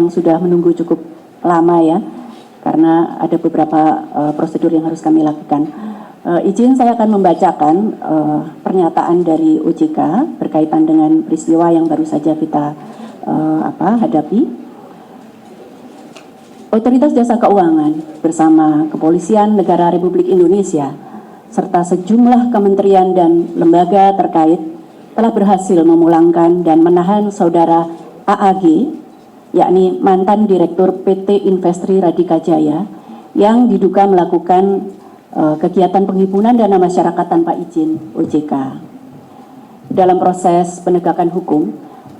yang sudah menunggu cukup lama ya, karena ada beberapa prosedur yang harus kami lakukan. Izin saya akan membacakan pernyataan dari OJK berkaitan dengan peristiwa yang baru saja kita hadapi. Otoritas Jasa Keuangan bersama Kepolisian Negara Republik Indonesia serta sejumlah kementerian dan lembaga terkait telah berhasil memulangkan dan menahan saudara AAG, yakni mantan Direktur PT Investri Radika Jaya, yang diduga melakukan kegiatan penghimpunan dana masyarakat tanpa izin OJK. Dalam proses penegakan hukum,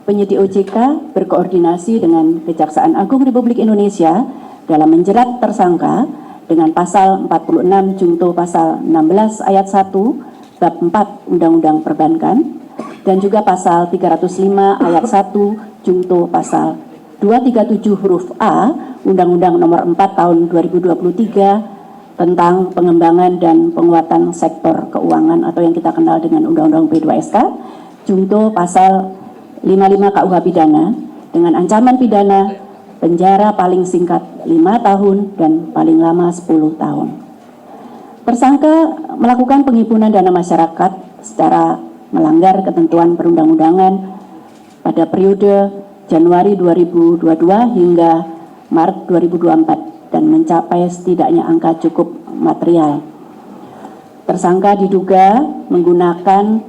penyidik OJK berkoordinasi dengan Kejaksaan Agung Republik Indonesia dalam menjerat tersangka dengan pasal 46 junto pasal 16 ayat 1 bab 4 Undang-Undang Perbankan dan juga pasal 305 ayat 1 junto pasal 237 huruf A Undang-Undang Nomor 4 Tahun 2023 tentang pengembangan dan penguatan sektor keuangan atau yang kita kenal dengan Undang-Undang P2SK junto pasal 55 KUH pidana dengan ancaman pidana penjara paling singkat 5 tahun dan paling lama 10 tahun. Tersangka melakukan penghimpunan dana masyarakat secara melanggar ketentuan perundang-undangan pada periode Januari 2022 hingga Maret 2024 dan mencapai setidaknya angka cukup material. Tersangka diduga menggunakan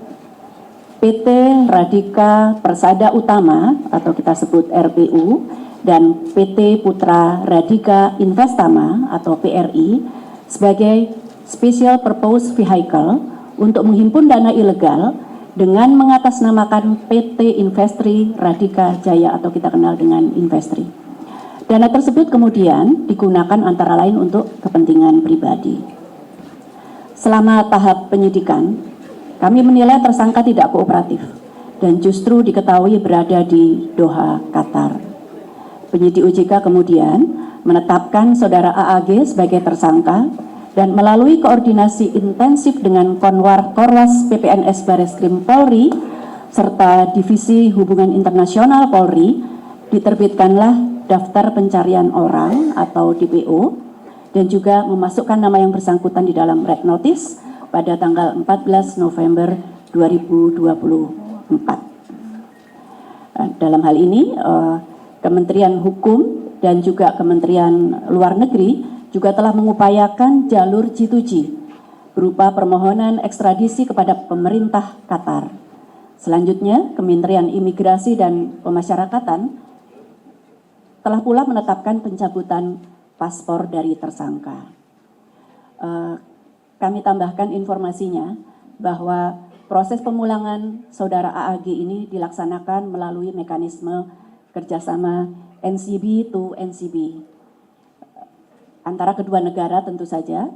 PT Radika Persada Utama atau kita sebut RPU dan PT Putra Radika Investama atau PRI sebagai Special Purpose Vehicle untuk menghimpun dana ilegal dengan mengatasnamakan PT Investri Radika Jaya atau kita kenal dengan Investri. Dana tersebut kemudian digunakan antara lain untuk kepentingan pribadi. Selama tahap penyidikan, kami menilai tersangka tidak kooperatif dan justru diketahui berada di Doha, Qatar. Penyidik OJK kemudian menetapkan saudara AAG sebagai tersangka dan melalui koordinasi intensif dengan Korwas PPNS Bareskrim Polri serta Divisi Hubungan Internasional Polri diterbitkanlah daftar pencarian orang atau DPO dan juga memasukkan nama yang bersangkutan di dalam red notice pada tanggal 14 November 2024. Dalam hal ini, Kementerian Hukum dan juga Kementerian Luar Negeri juga telah mengupayakan jalur G2G berupa permohonan ekstradisi kepada pemerintah Qatar. Selanjutnya, Kementerian Imigrasi dan Pemasyarakatan telah pula menetapkan pencabutan paspor dari tersangka. Kami tambahkan informasinya bahwa proses pemulangan saudara AAG ini dilaksanakan melalui mekanisme kerjasama NCB to NCB antara kedua negara tentu saja,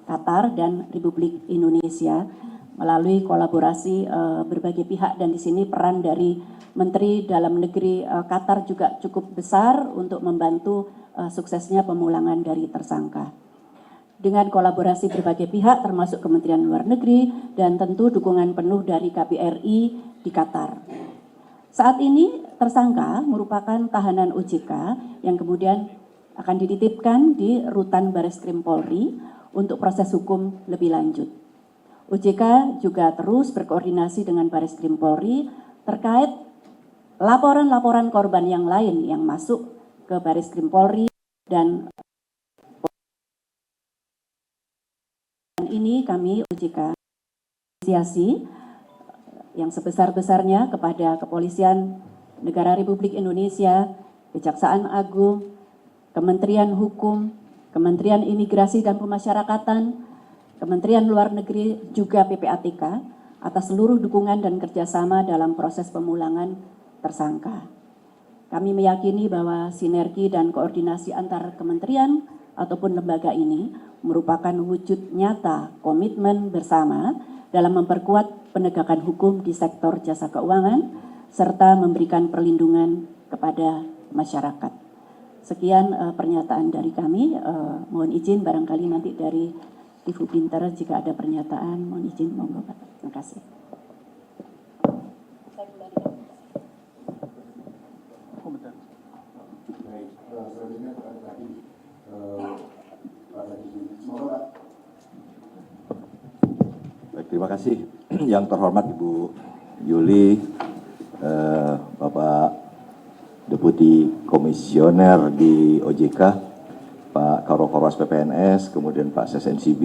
Qatar dan Republik Indonesia melalui kolaborasi berbagai pihak dan di sini peran dari Menteri Dalam Negeri Qatar juga cukup besar untuk membantu suksesnya pemulangan dari tersangka. Dengan kolaborasi berbagai pihak termasuk Kementerian Luar Negeri dan tentu dukungan penuh dari KBRI di Qatar. Saat ini tersangka merupakan tahanan OJK yang kemudian akan dititipkan di Rutan Bareskrim Polri untuk proses hukum lebih lanjut. OJK juga terus berkoordinasi dengan Bareskrim Polri terkait laporan-laporan korban yang lain yang masuk ke Bareskrim Polri dan ini kami OJK apresiasi yang sebesar-besarnya kepada Kepolisian Negara Republik Indonesia, Kejaksaan Agung, Kementerian Hukum, Kementerian Imigrasi dan Pemasyarakatan, Kementerian Luar Negeri, juga PPATK atas seluruh dukungan dan kerjasama dalam proses pemulangan tersangka. Kami meyakini bahwa sinergi dan koordinasi antar kementerian ataupun lembaga ini merupakan wujud nyata komitmen bersama dalam memperkuat penegakan hukum di sektor jasa keuangan serta memberikan perlindungan kepada masyarakat. Sekian pernyataan dari kami. Mohon izin barangkali nanti dari Ibu Pinter jika ada pernyataan, mohon izin monggo Pak. Terima kasih. selanjutnya akan tadi pada semoga Pak. Baik, terima kasih yang terhormat Ibu Yuli, Bapak Deputi Komisioner di OJK, Pak Karo Korwas PPNS, kemudian Pak SSNCB,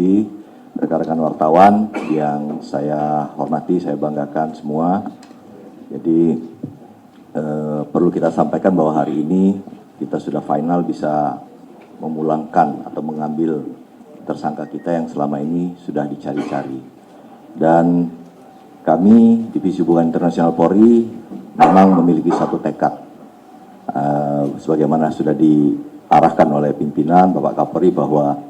rekan-rekan wartawan yang saya hormati, saya banggakan semua. Jadi perlu kita sampaikan bahwa hari ini kita sudah final bisa memulangkan atau mengambil tersangka kita yang selama ini sudah dicari-cari. Dan kami Divisi Hubungan Internasional Polri memang memiliki satu tekad, sebagaimana sudah diarahkan oleh pimpinan Bapak Kapolri, bahwa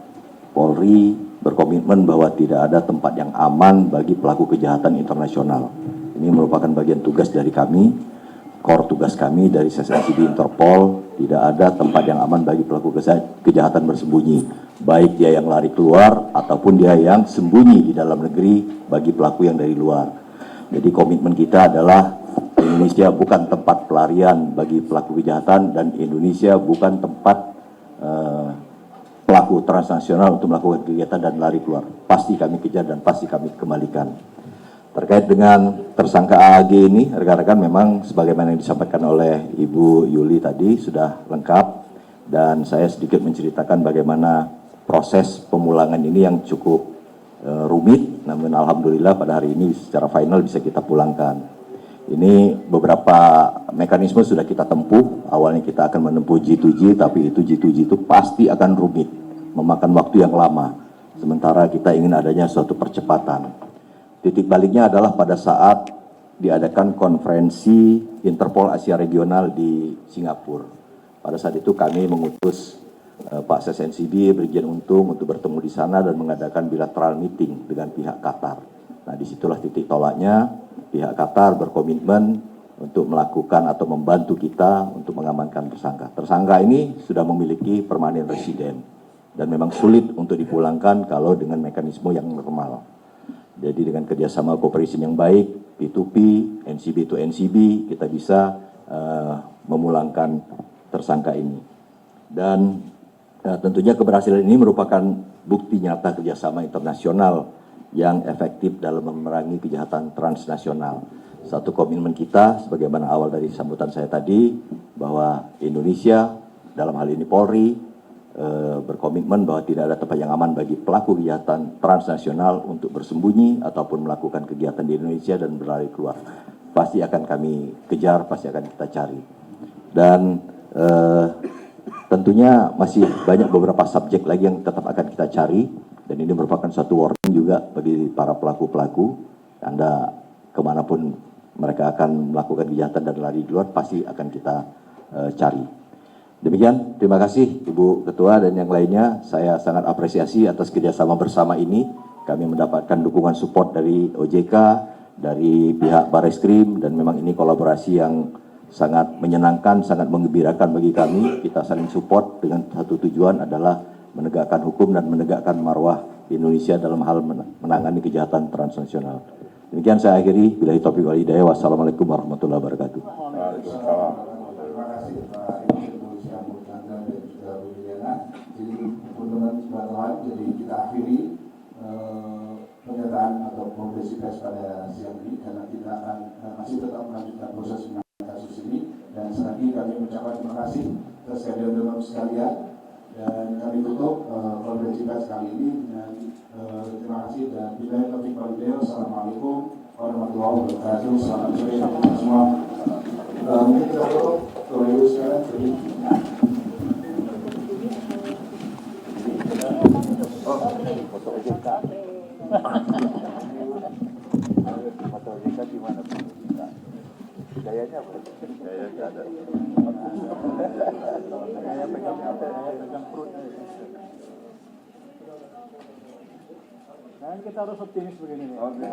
Polri berkomitmen bahwa tidak ada tempat yang aman bagi pelaku kejahatan internasional. Ini merupakan bagian tugas dari kami, core tugas kami dari SSNCB Interpol. Tidak ada tempat yang aman bagi pelaku kejahatan bersembunyi, baik dia yang lari keluar ataupun dia yang sembunyi di dalam negeri bagi pelaku yang dari luar. Jadi komitmen kita adalah Indonesia bukan tempat pelarian bagi pelaku kejahatan, dan Indonesia bukan tempat pelaku transnasional untuk melakukan kegiatan dan lari keluar. Pasti kami kejar dan pasti kami kembalikan. Terkait dengan tersangka AAG ini, rekan-rekan, memang sebagaimana yang disampaikan oleh Ibu Yuli tadi sudah lengkap, dan saya sedikit menceritakan bagaimana proses pemulangan ini yang cukup rumit, namun alhamdulillah pada hari ini secara final bisa kita pulangkan. Ini beberapa mekanisme sudah kita tempuh. Awalnya kita akan menempuh G2G, tapi itu G2G itu pasti akan rumit, memakan waktu yang lama. Sementara kita ingin adanya suatu percepatan. Titik baliknya adalah pada saat diadakan konferensi Interpol Asia Regional di Singapura. Pada saat itu kami mengutus Pak SSNCB, Brigjen Untung, untuk bertemu di sana dan mengadakan bilateral meeting dengan pihak Qatar. Nah, disitulah titik tolaknya. Pihak Qatar berkomitmen untuk melakukan atau membantu kita untuk mengamankan tersangka. Tersangka ini sudah memiliki permanent resident dan memang sulit untuk dipulangkan kalau dengan mekanisme yang normal. Jadi dengan kerjasama cooperation yang baik, P2P, NCB to NCB, kita bisa memulangkan tersangka ini. Dan tentunya keberhasilan ini merupakan bukti nyata kerjasama internasional yang efektif dalam memerangi kejahatan transnasional. Satu komitmen kita, sebagaimana awal dari sambutan saya tadi, bahwa Indonesia, dalam hal ini Polri, berkomitmen bahwa tidak ada tempat yang aman bagi pelaku kejahatan transnasional untuk bersembunyi ataupun melakukan kegiatan di Indonesia dan berlari keluar. Pasti akan kami kejar, pasti akan kita cari. Dan tentunya masih banyak beberapa subjek lagi yang tetap akan kita cari, dan ini merupakan suatu warning juga bagi para pelaku-pelaku. Anda kemanapun mereka akan melakukan kejahatan dan lari di luar, pasti akan kita cari. Demikian, terima kasih Ibu Ketua dan yang lainnya. Saya sangat apresiasi atas kerjasama bersama ini. Kami mendapatkan dukungan support dari OJK, dari pihak Barreskrim, dan memang ini kolaborasi yang sangat menyenangkan, sangat menggembirakan bagi kami. Kita saling support dengan satu tujuan adalah menegakkan hukum dan menegakkan marwah Indonesia dalam hal menangani kejahatan transnasional. Demikian saya akhiri. Billahi taufiq wal hidayah. Wassalamualaikum warahmatullahi wabarakatuh. Terima kasih Pak dan juga Bu Liliana. Jadi teman-teman wartawan, jadi kita akhiri pernyataan atau konferensi pers pada siang ini, karena kita akan masih tetap melanjutkan proses penanganan kasus ini. Dan sekali lagi kami mengucapkan terima kasih atas kehadiran sekalian, dan kami tutup konferensi pers kali ini dengan terima kasih dan billahi taufiq wal hidayah. Assalamualaikum warahmatullahi wabarakatuh. Selamat sore semua. Mungkin kita tutup dulu sekarang. Foto OJK. Foto OJK gimana Pak? Gayanya apa? Gayanya ada. Gaya pegang perut. Nah, kita harus optimis begini nih. Oke.